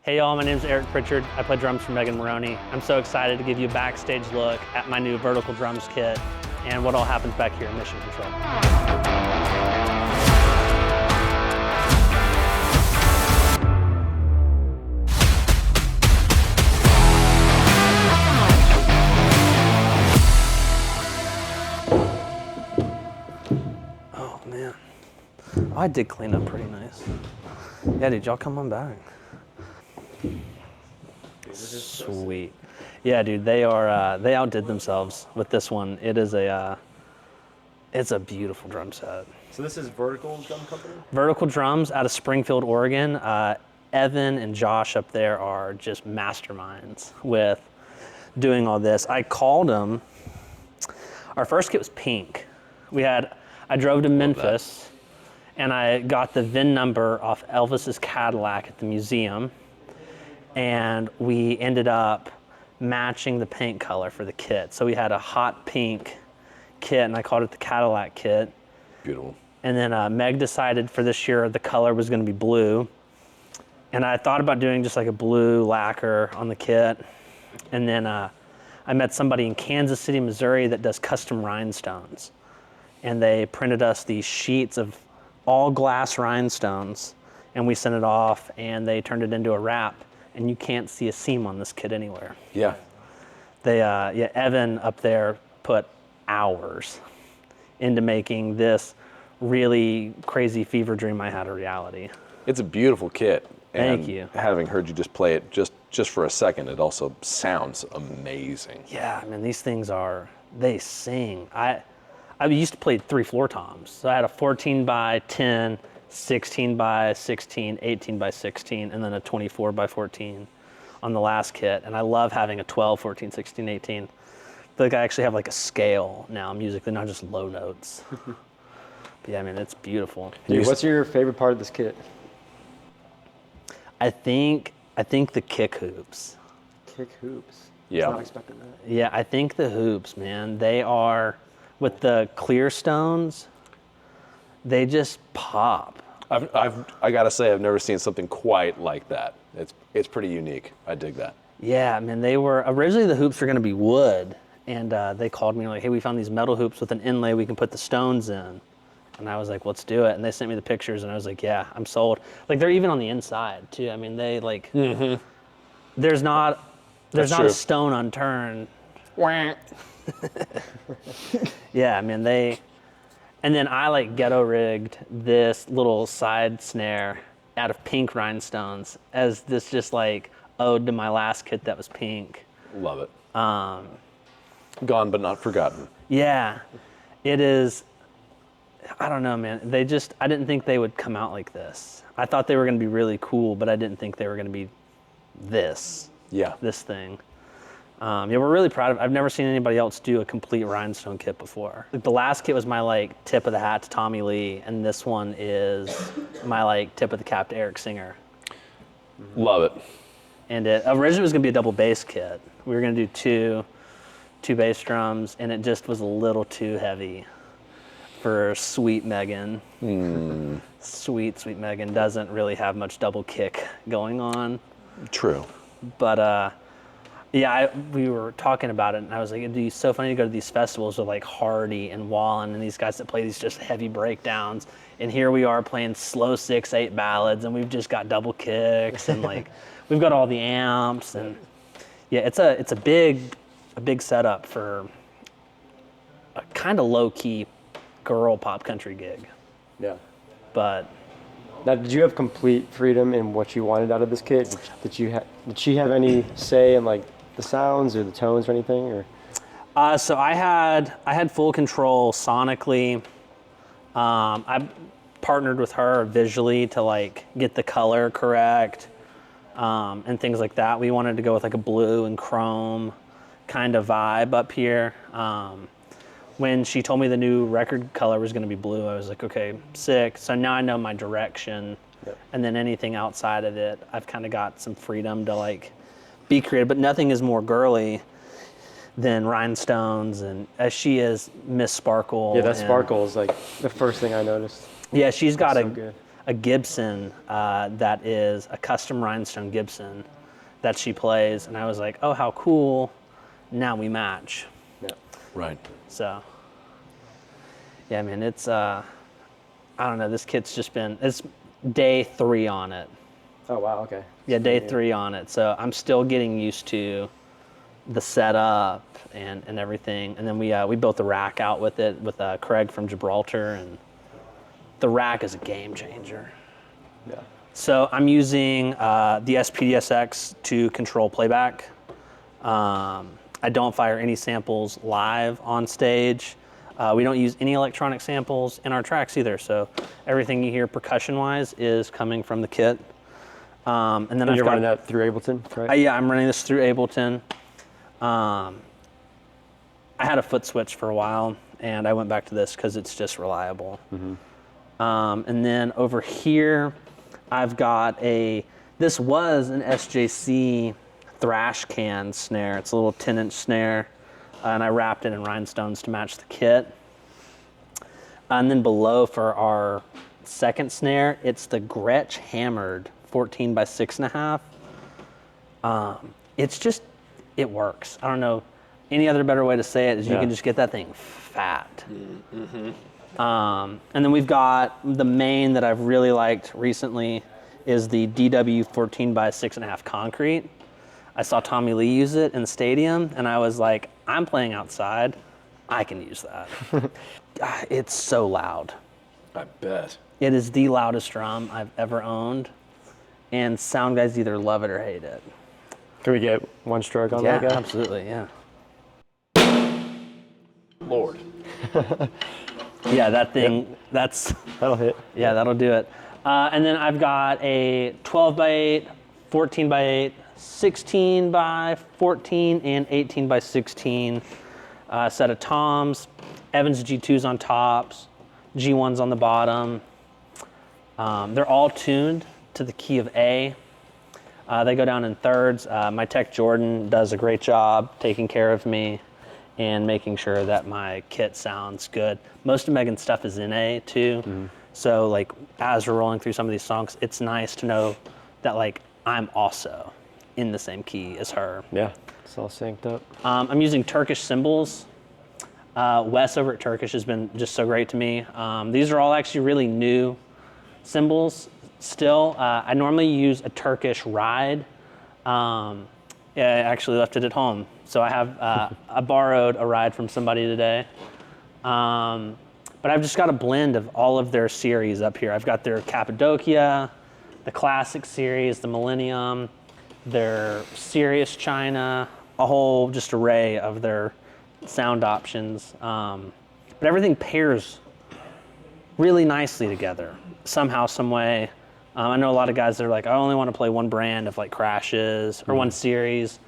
Hey y'all, my name is Eric Pritchard. I play drums for Moroney. I'm so excited to give you a backstage look at my new vertical drums kit and what all happens back here in Mission Control. Oh man, I did clean up pretty nice. Yeah, dude, y'all come on back. Sweet. Yeah, dude, they outdid themselves with this one. It's a beautiful drum set. So this is Vertical Drum Company? Vertical Drums out of Springfield, Oregon. Evan and Josh up there are just masterminds with doing all this. I called them. Our first kit was pink. I drove to Memphis and I got the VIN number off Elvis's Cadillac at the museum. And we ended up matching the paint color for the kit. So we had a hot pink kit, and I called it the Cadillac kit. Beautiful. And then Meg decided for this year the color was gonna be blue. And I thought about doing just like a blue lacquer on the kit. And then I met somebody in Kansas City, Missouri that does custom rhinestones. And they printed us these sheets of all glass rhinestones, and we sent it off, and they turned it into a wrap. And you can't see a seam on this kit anywhere. Yeah. Evan up there put hours into making this really crazy fever dream I had a reality. It's a beautiful kit. And Thank you. Having heard you just play it just for a second, it also sounds amazing. Yeah, I mean, these things they sing. I used to play 3 floor toms. So I had a 14 by 10, 16 by 16, 18 by 16, and then a 24 by 14 on the last kit. And I love having a 12, 14, 16, 18. I feel like I actually have like a scale now musically, not just low notes. But yeah, I mean, it's beautiful. Dude, what's your favorite part of this kit? I think the kick hoops. Kick hoops. Yeah. I was not expecting that. Yeah, I think the hoops, man, they are, with the clear stones, they just pop. I gotta say, I've never seen something quite like that. It's pretty unique. I dig that. Yeah, man, they were, originally the hoops were gonna be wood, and they called me like, hey, we found these metal hoops with an inlay we can put the stones in. And I was like, let's do it. And they sent me the pictures, and I was like, yeah, I'm sold. Like, they're even on the inside, too. I mean, they like, there's not a stone unturned. Yeah, I mean, and then I like ghetto rigged this little side snare out of pink rhinestones as this just like ode to my last kit that was pink. Love it. Gone but not forgotten. Yeah, it is. I don't know, man. I didn't think they would come out like this. I thought they were going to be really cool, but I didn't think they were going to be this thing. Yeah, we're really proud of it. I've never seen anybody else do a complete rhinestone kit before. Like, the last kit was my like tip of the hat to Tommy Lee, and this one is my like tip of the cap to Eric Singer. Love it. And it originally was gonna be a double bass kit. We were gonna do two bass drums, and it just was a little too heavy for sweet Megan. Sweet Megan doesn't really have much double kick going on. True. But yeah, we were talking about it, and I was like, it'd be so funny to go to these festivals with like Hardy and Wallen and these guys that play these just heavy breakdowns. And here we are playing slow 6/8 ballads, and we've just got double kicks, and like we've got all the amps, and yeah, it's a big setup for a kind of low key girl pop country gig. Yeah. But now, did you have complete freedom in what you wanted out of this kit? Did she have any say in like the sounds or the tones or anything? Or so I had full control sonically. I partnered with her visually to like get the color correct and things like that. We wanted to go with like a blue and chrome kind of vibe up here. When she told me the new record color was going to be blue, I was like, okay, sick. So now I know my direction. Yep. And then anything outside of it, I've kind of got some freedom to like be creative, but nothing is more girly than rhinestones, and as she is Miss Sparkle. Yeah, that sparkle is like the first thing I noticed. Yeah, she's got so good. a Gibson that is a custom rhinestone Gibson that she plays, and I was like, oh, how cool! Now we match. Yeah. Right. So, yeah, man, it's I don't know. This kit's it's day 3 on it. Oh wow. Okay. Yeah, day 3 on it. So I'm still getting used to the setup and everything. And then we built the rack out with it with Craig from Gibraltar, and the rack is a game changer. Yeah. So I'm using the SPDSX to control playback. I don't fire any samples live on stage. We don't use any electronic samples in our tracks either. So everything you hear percussion-wise is coming from the kit. And then you're running that through Ableton, right? Yeah, I'm running this through Ableton. I had a foot switch for a while, and I went back to this because it's just reliable. And then over here, I've got this was an SJC thrash can snare. It's a little 10-inch snare, and I wrapped it in rhinestones to match the kit. And then below for our second snare, it's the Gretsch hammered 14 by 6.5. It works. I don't know any other better way to say it is you can just get that thing fat. And then we've got the main that I've really liked recently is the DW 14 by 6.5 concrete. I saw Tommy Lee use it in the stadium, and I was like, I'm playing outside. I can use that. It's so loud. I bet. It is the loudest drum I've ever owned, and sound guys either love it or hate it. Can we get one stroke on that guy? Yeah, absolutely, yeah. Lord. Yeah, that thing, That'll hit. Yeah, that'll do it. And then I've got a 12 by 8, 14 by 8, 16 by 14, and 18 by 16 set of toms. Evans G2s on tops, G1s on the bottom. They're all tuned to the key of A. They go down in thirds. My tech Jordan does a great job taking care of me and making sure that my kit sounds good. Most of Megan's stuff is in A too. So like as we're rolling through some of these songs, it's nice to know that like I'm also in the same key as her. Yeah, it's all synced up. I'm using Turkish cymbals. Wes over at Turkish has been just so great to me. These are all actually really new cymbals still. I normally use a Turkish ride. I actually left it at home. So I have, I borrowed a ride from somebody today. But I've just got a blend of all of their series up here. I've got their Cappadocia, the Classic series, the Millennium, their Sirius China, a whole just array of their sound options. But everything pairs really nicely together, somehow, some way. I know a lot of guys that are like, I only want to play one brand of like crashes or one series.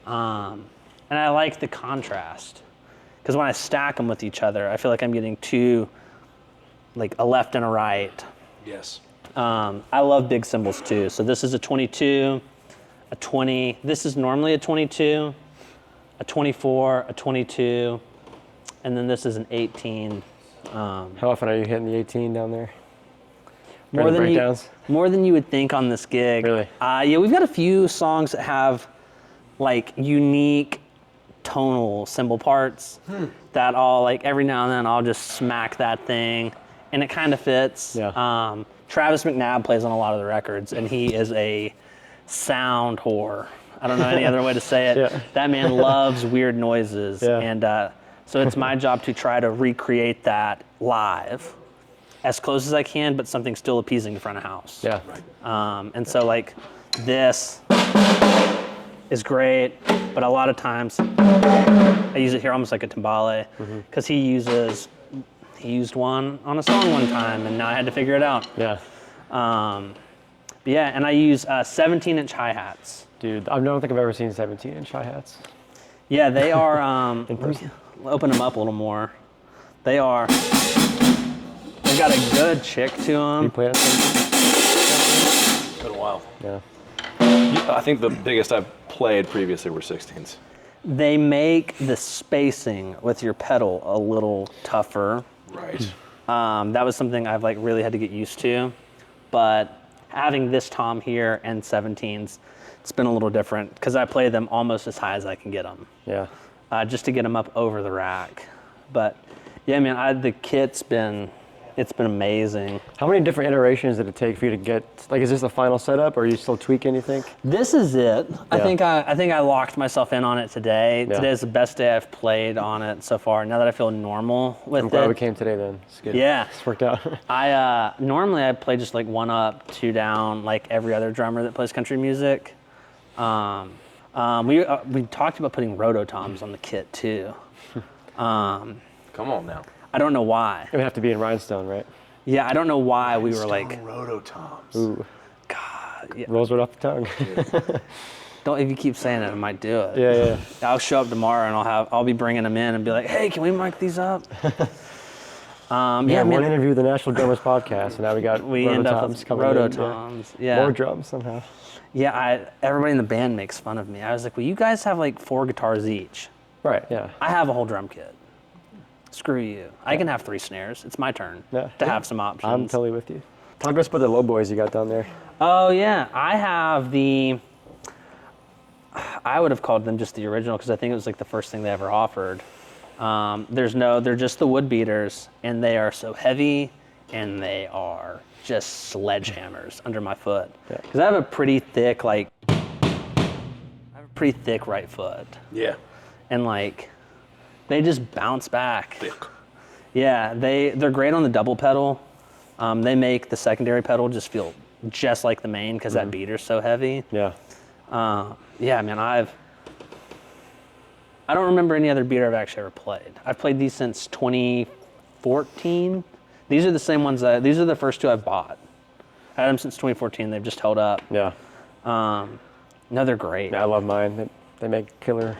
And I like the contrast because when I stack them with each other, I feel like I'm getting two, like a left and a right. Yes. I love big cymbals too. So this is a 22, a 20. This is normally a 22, a 24, a 22, and then this is an 18. How often are you hitting the 18 down there? More than you would think on this gig. Really? Yeah, we've got a few songs that have like unique tonal cymbal parts that I'll like every now and then I'll just smack that thing and it kind of fits. Yeah. Travis McNabb plays on a lot of the records and he is a sound whore. I don't know any other way to say it. Yeah. That man loves weird noises. Yeah. And so it's my job to try to recreate that live as close as I can, but something still appeasing in front of house. Yeah. Right. And so like this is great, but a lot of times I use it here almost like a timbale because he used one on a song one time and now I had to figure it out. Yeah. But yeah, and I use 17-inch hi-hats. Dude, I don't think I've ever seen 17-inch hi-hats. Yeah, they are, let me open them up a little more. They've got a good chick to them. You played on 17? It's been a while. Yeah. I think the biggest I've played previously were 16s. They make the spacing with your pedal a little tougher. Right. That was something I've like really had to get used to. but having this tom here and 17s, it's been a little different because I play them almost as high as I can get them. Yeah. Just to get them up over the rack. But yeah, man, the kit's it's been amazing. How many different iterations did it take for you to get, like, is this the final setup, or are you still tweaking, you think? This is it. Yeah. I think I locked myself in on it today. Yeah. Today is the best day I've played on it so far. Now that I feel normal with I'm glad we it. came today then. It's good. Yeah. It's worked out. Normally I play just like 1 up, 2 down, like every other drummer that plays country music. We talked about putting rototoms on the kit too. Come on now. I don't know why. It would have to be in rhinestone, right? Yeah, I don't know why we were like, rototoms. Ooh. God, yeah. Rolls right off the tongue. Don't, if you keep saying it, I might do it. Yeah. I'll show up tomorrow and I'll be bringing them in and be like, hey, can we mic these up? One interview with the National Drummers podcast, and now we end up rototoms with coming in. rototoms. Yeah. More drums somehow. Yeah, everybody in the band makes fun of me. I was like, well, you guys have like 4 guitars each. Right, yeah. I have a whole drum kit. Screw you. I can have 3 snares. It's my turn to have some options. I'm totally with you. Talk to us about the low boys you got down there. Oh, yeah. I have I would have called them just the original because I think it was like the first thing they ever offered. They're just the wood beaters, and they are so heavy, and they are just sledgehammers under my foot. Because I have a pretty thick, right foot. Yeah. And like, they just bounce back. Thick. Yeah, they're great on the double pedal. They make the secondary pedal just feel just like the main because that beater's so heavy. Yeah. Yeah, man, I don't remember any other beater I've actually ever played. I've played these since 2014. These are the same ones these are the first 2 I've bought. I had them since 2014. They've just held up. Yeah. No, they're great. Yeah, I love mine. They make killer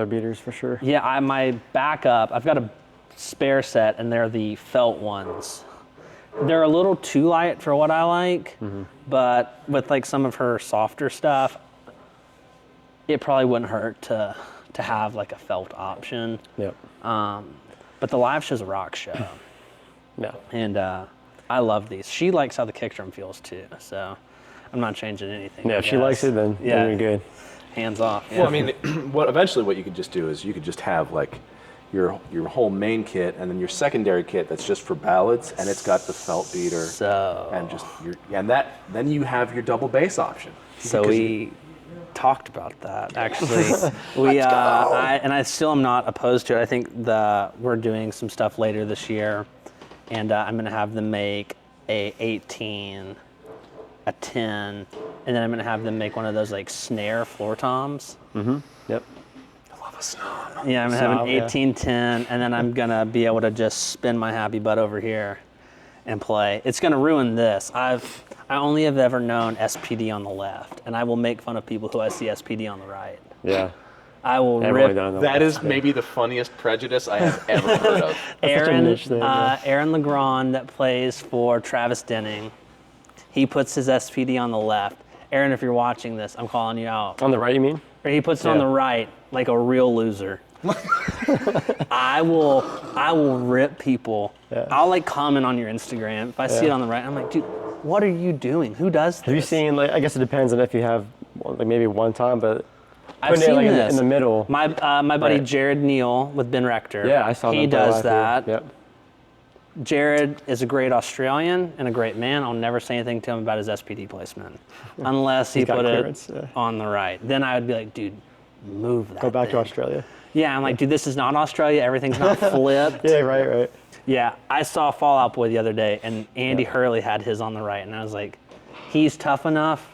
beaters for sure. Yeah, my backup, I've got a spare set, and they're the felt ones. They're a little too light for what I like, but with like some of her softer stuff, it probably wouldn't hurt to have like a felt option. Yep. But the live show's a rock show. Yeah. And I love these. She likes how the kick drum feels too, so I'm not changing anything. Yeah, if she likes it, then you're good. Hands off. Yeah. Well, I mean, eventually what you could just do is you could just have like your whole main kit and then your secondary kit that's just for ballads, and it's got the felt beater. Then you have your double bass option. So we talked about that actually. I still am not opposed to it. I think we're doing some stuff later this year, and I'm gonna have them make a 18, a 10, and then I'm gonna have them make one of those like snare floor toms. Mm-hmm. Yep. I love a snob. Yeah, I'm gonna have an 18, 10, and then I'm gonna be able to just spin my happy butt over here and play. It's gonna ruin this. I only have ever known SPD on the left, and I will make fun of people who I see SPD on the right. Yeah. I will Everyone rip. That is maybe the funniest prejudice I have ever heard of. Aaron yeah. Legrand that plays for Travis Denning, he puts his SPD on the left. Aaron, if you're watching this, I'm calling you out. On the right, you mean? Or he puts it on the right like a real loser. I will rip people. Yeah. I'll like comment on your Instagram if I see it on the right. I'm like, dude, what are you doing? Who does this? Have you seen, like, I guess it depends on if you have like maybe one time, but I've seen like this in the middle. My buddy Jared Neal with Ben Rector. Yeah, I saw He them does live that. too. Yep. Jared is a great Australian and a great man. I'll never say anything to him about his SPD placement unless he got put clearance, it on the right. Then I would be like, dude, move that. Go back to thing. Australia. Yeah, I'm like, dude, this is not Australia. Everything's not flipped. Yeah, right. Yeah, I saw Fall Out Boy the other day, and Andy Hurley had his on the right, and I was like, he's tough enough.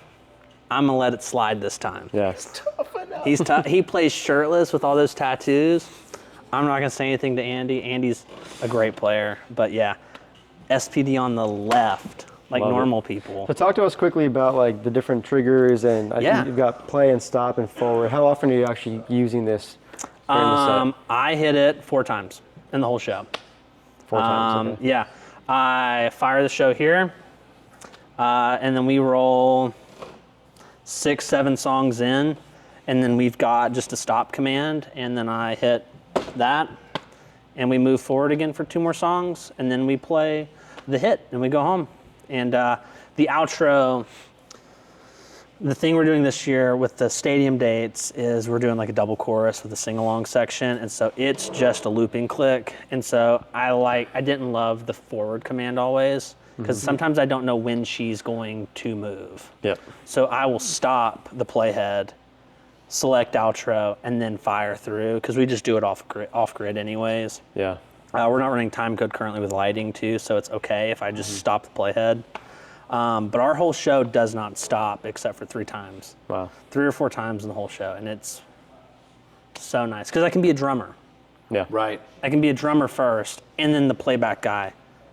I'm gonna let it slide this time. Yeah. Tough enough. He's tough. He plays shirtless with all those tattoos. I'm not gonna say anything to Andy. Andy's a great player, but yeah, SPD on the left, like Love normal people. So talk to us quickly about like the different triggers, and I think you've got play and stop and forward. How often are you actually using this during the set? I hit it 4 times in the whole show. 4 times. Okay. Yeah, I fire the show here, and then we roll 6, 7 songs in, and then we've got just a stop command, and then I hit that, and we move forward again for 2 more songs, and then we play the hit, and we go home. And the the outro, the thing we're doing this year with the stadium dates is we're doing like a double chorus with a sing-along section, and so it's just a looping click. And so I didn't love the forward command always, because sometimes I don't know when she's going to move. Yep. So I will stop the playhead, select outro, and then fire through, because we just do it off grid anyways. Yeah. We're not running time code currently with lighting too, so it's okay if I just stop the playhead. But our whole show does not stop except for 3 times. Wow. 3 or 4 times in the whole show, and it's so nice because I can be a drummer. Yeah. Right. I can be a drummer first, and then the playback guy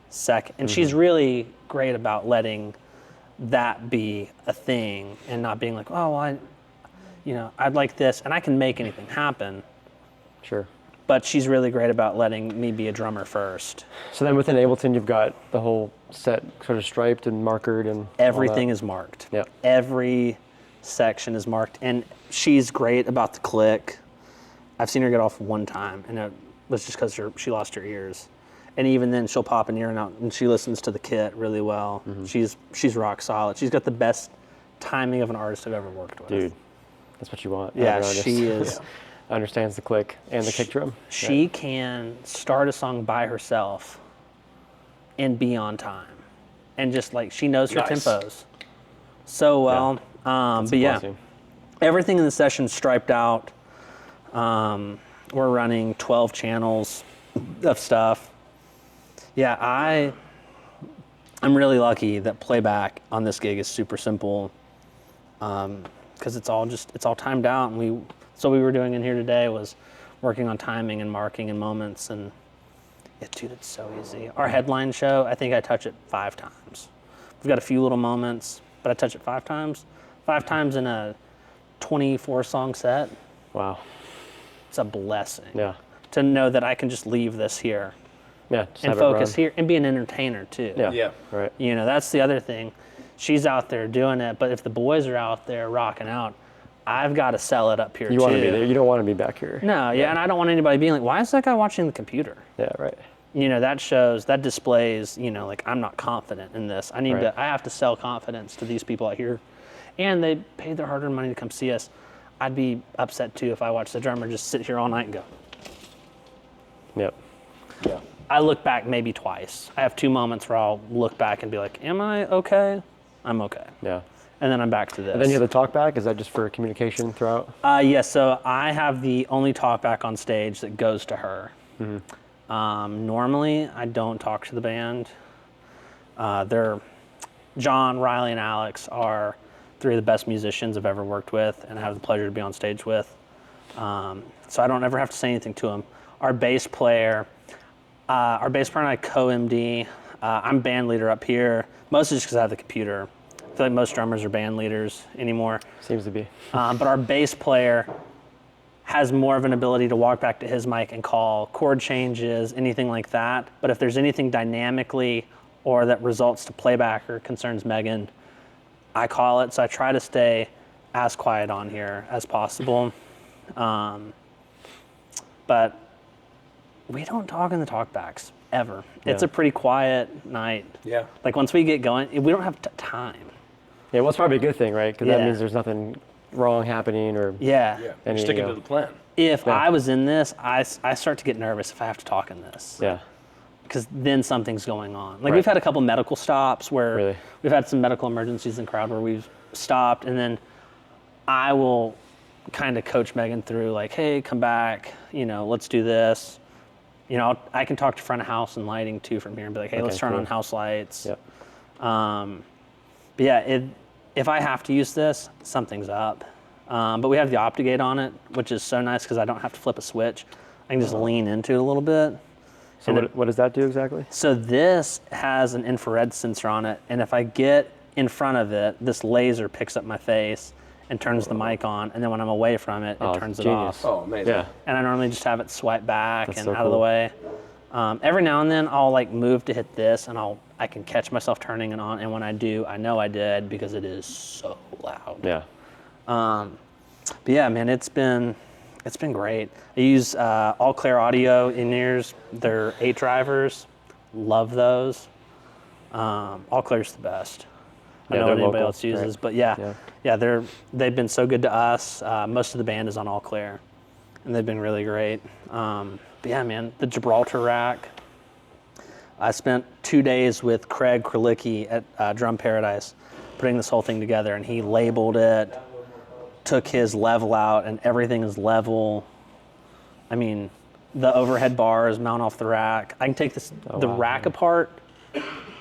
second. And she's really great about letting that be a thing and not being like, oh, well, I'd like this, and I can make anything happen. Sure. But she's really great about letting me be a drummer first. So then within Ableton, you've got the whole set sort of striped and markered and Everything is marked. Yep. Every section is marked, and she's great about the click. I've seen her get off 1 time, and it was just because she lost her ears. And even then, she'll pop an ear out, and she listens to the kit really well. She's rock solid. She's got the best timing of an artist I've ever worked with. Dude, that's what you want. Yeah, out of an artist. she is. Understands the click and the kick drum. She can start a song by herself and be on time. And just like, she knows her Nice. tempos so well. But yeah, Blessing. everything in the session striped out. We're running 12 channels of stuff. Yeah, I'm really lucky that playback on this gig is super simple, because it's all timed out, and so we were doing in here today was working on timing and marking and moments, and dude, it's so easy. Our headline show, I think I touch it 5 times. We've got a few little moments, but I touch it 5 times. 5 times in a 24-song set. Wow. It's a blessing. Yeah. To know that I can just leave this here Yeah. Just and have it focus run. here and be an entertainer too. Yeah. Yeah. Right. That's the other thing. She's out there doing it, but if the boys are out there rocking out, I've got to sell it up here You too. want to be there. You don't want to be back here. No, yeah, and I don't want anybody being like, why is that guy watching the computer? Yeah. Right. That displays, like, I'm not confident in this. I Right. have to sell confidence to these people out here. And they paid their hard-earned money to come see us. I'd be upset too if I watched the drummer just sit here all night and go. Yep. Yeah. I look back maybe twice. I have 2 moments where I'll look back and be like, am I okay? I'm okay. Yeah. And then I'm back to this. And then you have the talk back. Is that just for communication throughout? Yes, so I have the only talk back on stage that goes to her. Normally, I don't talk to the band. John, Riley, and Alex are 3 of the best musicians I've ever worked with and have the pleasure to be on stage with. So I don't ever have to say anything to them. Our bass player and I co-MD. I'm band leader up here, mostly just because I have the computer. I feel like most drummers are band leaders anymore. Seems to be. But our bass player has more of an ability to walk back to his mic and call chord changes, anything like that. But if there's anything dynamically or that results to playback or concerns Megan, I call it. So I try to stay as quiet on here as possible. But we don't talk in the talkbacks ever. Yeah. It's a pretty quiet night. Yeah. Like once we get going, we don't have time. Yeah. Well, it's probably a good thing, right? Because that Yeah. means there's nothing wrong happening or. Yeah. Yeah. You're Any, sticking you know. to the plan. If Yeah. I was in this, I start to get nervous if I have to talk in this. Yeah. Because then something's going on. Like Right. we've had a couple medical stops where Really? we've had some medical emergencies in the crowd where we've stopped, and then I will kind of coach Megan through like, hey, come back, let's do this. I can talk to front of house and lighting too from here and be like, hey, let's turn cool. on house lights. Yep. But yeah, if I have to use this, something's up. But we have the Optigate on it, which is so nice because I don't have to flip a switch. I can just lean into it a little bit. So And what does that do exactly? So this has an infrared sensor on it, and if I get in front of it, this laser picks up my face and turns the mic on, and then when I'm away from it, Oh, it turns it genius. off. Oh, amazing. Yeah. And I normally just have it swipe back That's and so out of the cool. way. Every now and then I'll like move to hit this, and I can catch myself turning it on, and when I do, I know I did because it is so loud. Yeah. But yeah, man, it's been great. I use All Clear Audio in-ears. They're 8 drivers. Love those. All Clear's the best. I don't know what anybody local, else uses, right. but they've been so good to us. Most of the band is on all clear, and they've been really great. But yeah, man, the Gibraltar rack. I spent 2 days with Craig Kralicki at Drum Paradise, putting this whole thing together, and he labeled it, took his level out, and everything is level. I mean, the overhead bars mount off the rack. I can take the rack apart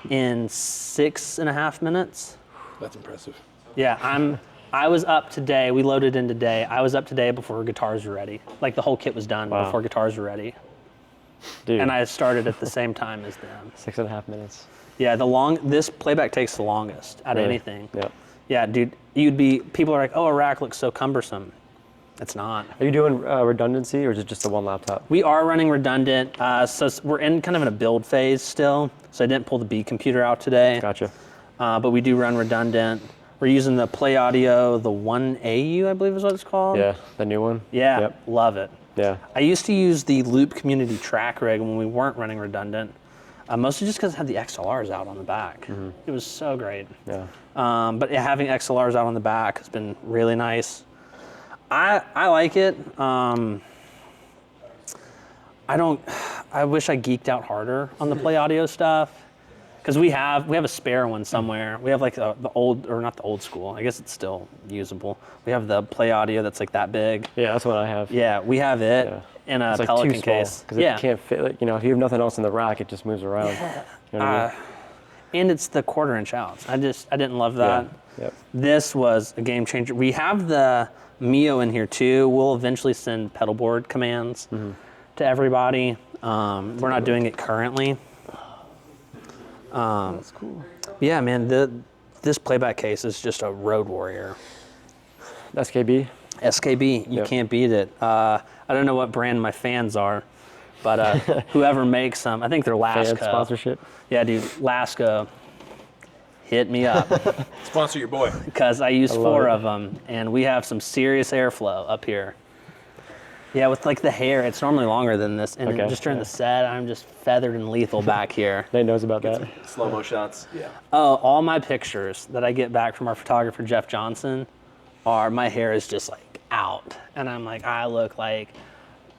in 6.5 minutes. That's impressive. Yeah, I was up today. We loaded in today. I was up today before guitars were ready. Like the whole kit was done before guitars were ready. Dude. And I started at the same time as them. 6.5 minutes. Yeah, this playback takes the longest out of anything. Yep. Yeah, dude, people are like, oh, a rack looks so cumbersome. It's not. Are you doing redundancy, or is it just the one laptop? We are running redundant, so we're in kind of in a build phase still. So I didn't pull the B computer out today. Gotcha. But we do run redundant. We're using the Play Audio, the 1AU, I believe is what it's called. Yeah, the new one. Yeah, Yep. love it. Yeah. I used to use the Loop Community track rig when we weren't running redundant, mostly just because it had the XLRs out on the back. Mm-hmm. It was so great. Yeah. But having XLRs out on the back has been really nice. I like it. I wish I geeked out harder on the Play Audio stuff, because we have a spare one somewhere. We have like the old, or not the old school, I guess it's still usable. We have the Play Audio that's like that big. Yeah, that's what I have. Yeah, we have it in a It's like Pelican too small, case. because it can't fit. Like, if you have nothing else in the rack, it just moves around. Yeah. You know what I mean? And it's the 1/4-inch outs. I didn't love that. Yeah. Yep. This was a game changer. We have the Mio in here too. We'll eventually send pedal board commands to everybody. We're not doing it currently. That's cool. Yeah, man, this playback case is just a road warrior. SKB. SKB, you can't beat it. I don't know what brand my fans are, but whoever makes them, I think they're Lasco. Fan sponsorship. Yeah, dude, Lasco, hit me up. Sponsor your boy. Because I use 4 of them, and we have some serious airflow up here. Yeah, with like the hair, it's normally longer than this, and just during the set, I'm just feathered and lethal back here. Nate knows about that. Slow-mo shots. Yeah. Oh, all my pictures that I get back from our photographer, Jeff Johnson, my hair is just like out, and I'm like, I look like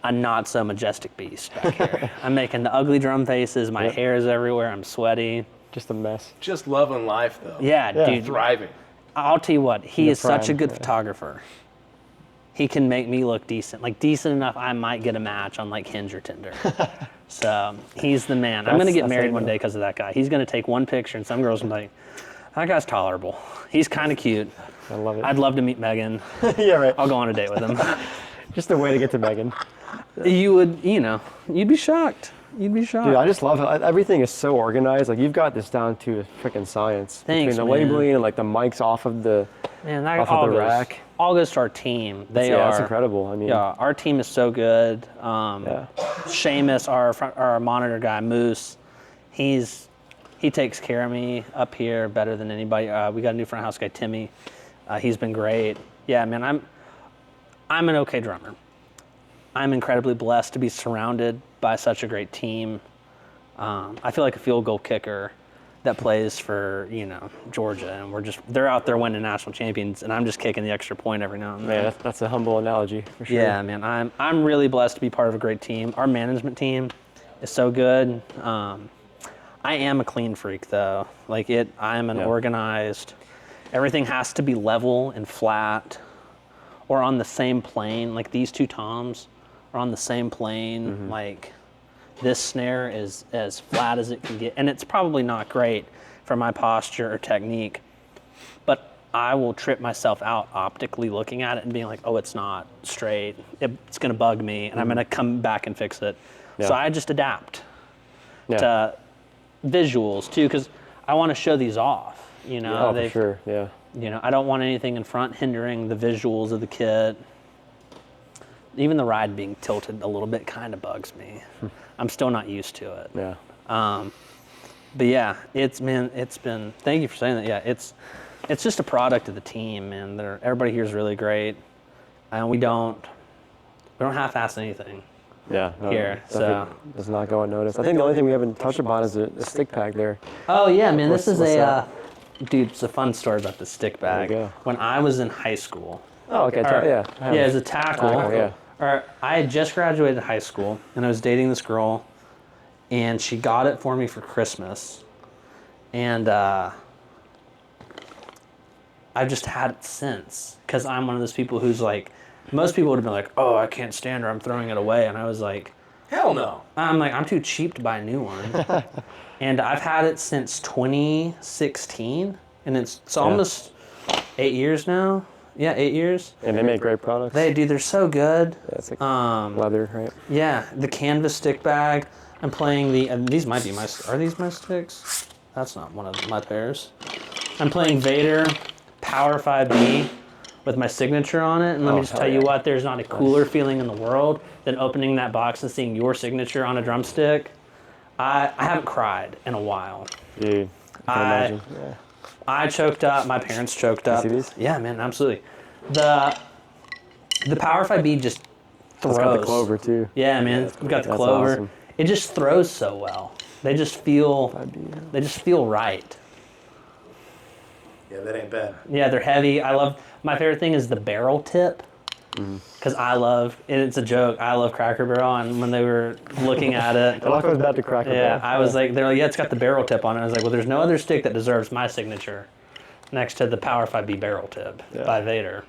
a not so majestic beast back here. I'm making the ugly drum faces, my hair is everywhere, I'm sweaty. Just a mess. Just loving life, though. Yeah, dude. Thriving. I'll tell you what, he is such a prime, good photographer. He can make me look decent. Like decent enough, I might get a match on like Hinge or Tinder. So he's the man. I'm gonna get married one day because of that guy. He's gonna take one picture and some girls will be like, that guy's tolerable. He's kind of cute. I love it. I'd love to meet Megan. Yeah, right. I'll go on a date with him. Just a way to get to Megan. You would, you'd be shocked. You'd be shocked. Dude, I just love it. Everything is so organized. Like, you've got this down to a freaking science. Thanks, between the man. labeling and like the mics off of the rack. All goes to our team. That's incredible. I mean, yeah, our team is so good. Seamus, our monitor guy, Moose, he takes care of me up here better than anybody. We got a new front house guy, Timmy. He's been great. Yeah, man, I'm an okay drummer. I'm incredibly blessed to be surrounded by such a great team. I feel like a field goal kicker that plays for, Georgia, and they're out there winning national champions, and I'm just kicking the extra point every now and then. Man, that's a humble analogy for sure. Yeah, man, I'm really blessed to be part of a great team. Our management team is so good. I am a clean freak though. I'm an organized. Everything has to be level and flat, or on the same plane. Like these two toms are on the same plane. Mm-hmm. Like this snare is as flat as it can get, and it's probably not great for my posture or technique, but I will trip myself out optically looking at it and being like, oh, it's not straight. It's gonna bug me, and I'm gonna come back and fix it. Yeah. So I just adapt to visuals too, because I want to show these off. For sure. Yeah. I don't want anything in front hindering the visuals of the kit. Even the ride being tilted a little bit kind of bugs me. I'm still not used to it. Yeah. But yeah, it's been, thank you for saying that. Yeah, it's just a product of the team, man. Everybody here is really great. And we don't half-ass anything. Yeah. Here, so. Does not go unnoticed. I think the only thing we haven't touched upon is a stick pack there. Oh yeah, man, this is Dude, it's a fun story about the stick bag. There you go. When I was in high school. Oh, okay. Yeah, Yeah. as a tackle. Yeah. Or I had just graduated high school, and I was dating this girl, and she got it for me for Christmas. And I've just had it since, because I'm one of those people who's like, most people would have been like, oh, I can't stand her, I'm throwing it away. And I was like, Hell no. I'm like, I'm too cheap to buy a new one. And I've had it since 2016, and it's almost 8 years now. Yeah, 8 years. And they make great products. They're so good. Yeah, it's like leather, right? Yeah, the canvas stick bag. I'm playing these might be are these my sticks? That's not one of my pairs. I'm playing Vader Power 5B with my signature on it. And let me just tell you what, there's not a cooler feeling in the world than opening that box and seeing your signature on a drumstick. I haven't cried in a while. Dude, I can imagine. Yeah. I choked up. My parents choked up. You see these? Yeah, man, absolutely. The Power 5B just throws. It's got the clover too. Yeah, man, we got the That's clover. awesome. It just throws so well. They just feel right. Yeah, that ain't bad. Yeah, they're heavy. My favorite thing is the barrel tip. Because and it's a joke, I love Cracker Barrel, and when they were looking at it, It all goes back to Cracker Barrel. I was like, they're like, yeah, it's got the barrel tip on it. I was like, well, there's no other stick that deserves my signature next to the Power 5B barrel tip by Vader.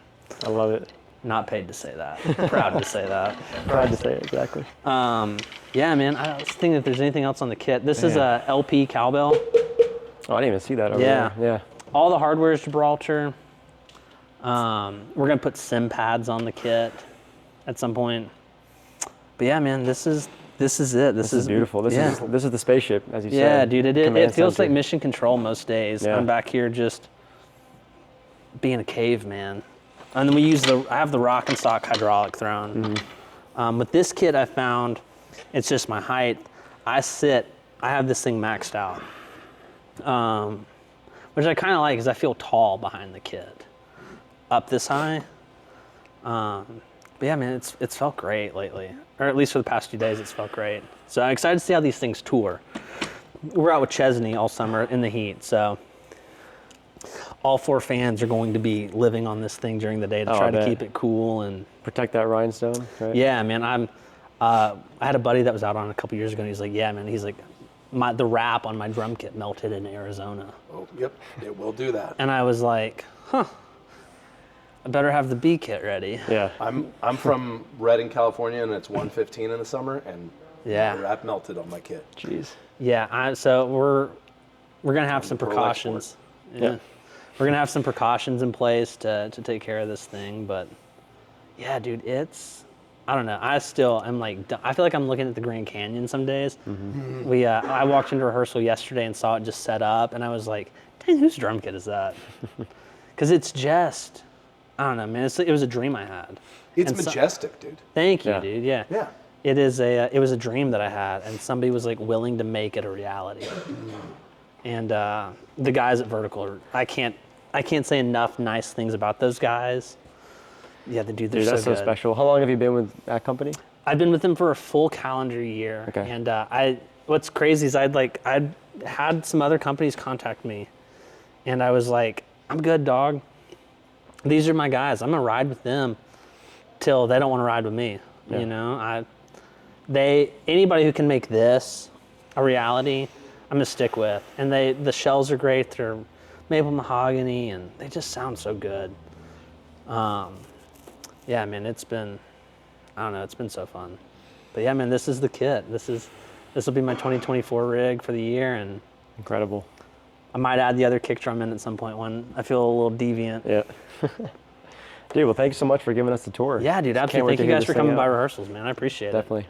I love it. Not paid to say that. Proud to say that. Proud to say it, exactly. Yeah, man, I was thinking if there's anything else on the kit. This is a LP cowbell. Oh, I didn't even see that over there. Yeah. All the hardware is Gibraltar. We're gonna put sim pads on the kit at some point. But yeah, man, this is it. This is beautiful. This is the spaceship, as you said. Yeah, dude, it feels center. like mission control most days. Yeah. I'm back here just being a caveman. And then I have the rock and stock hydraulic throne. With this kit I found, it's just my height. I have this thing maxed out. Which I kind of like because I feel tall behind the kit. Up this high. But yeah, man, it's felt great lately. Or at least for the past few days, it's felt great. So I'm excited to see how these things tour. We're out with Chesney all summer in the heat, so all 4 fans are going to be living on this thing during the day to try to keep it cool and protect that rhinestone, right? Yeah, man. I had a buddy that was out on it a couple years ago, and he's like, yeah, man. He's like, the wrap on my drum kit melted in Arizona. Oh, yep, it will do that. And I was like, huh. I better have the B kit ready. Yeah. I'm from Redding, California, and it's 115 in the summer, and the wrap melted on my kit. Jeez. Yeah, so we're gonna have some precautions. Yeah. We're gonna have some precautions in place to take care of this thing, but yeah, dude, I don't know. I still am like, I feel like I'm looking at the Grand Canyon some days. I walked into rehearsal yesterday and saw it just set up, and I was like, dang, whose drum kit is that? Because it's just, I don't know, man. It was a dream I had. It's majestic, dude. Thank you, dude. Yeah. Yeah. It was a dream that I had, and somebody was like willing to make it a reality. And the guys at Vertical, I can't say enough nice things about those guys. Yeah, they're That's so good. special. How long have you been with that company? I've been with them for a full calendar year. Okay. And what's crazy is I'd had some other companies contact me, and I was like, I'm good, dog. These are my guys. I'm gonna ride with them till they don't want to ride with me. Yeah. You know, anybody who can make this a reality, I'm gonna stick with. And the shells are great. They're maple mahogany, and they just sound so good. Yeah, man, it's been so fun. But yeah, man, this is the kit. This will be my 2024 rig for the year, and incredible. I might add the other kick drum in at some point when I feel a little deviant. Yeah. Dude, well, thanks so much for giving us the tour. Yeah, dude, absolutely. Thank you guys for coming by rehearsals, man. I appreciate it. Definitely.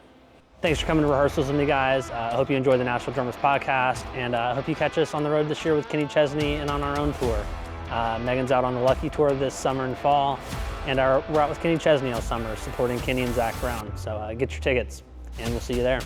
Thanks for coming to rehearsals with me, guys. I hope you enjoy the Nashville Drummers podcast, and I hope you catch us on the road this year with Kenny Chesney and on our own tour. Megan's out on the Lucky Tour this summer and fall, and we're out with Kenny Chesney all summer supporting Kenny and Zach Brown. So get your tickets, and we'll see you there.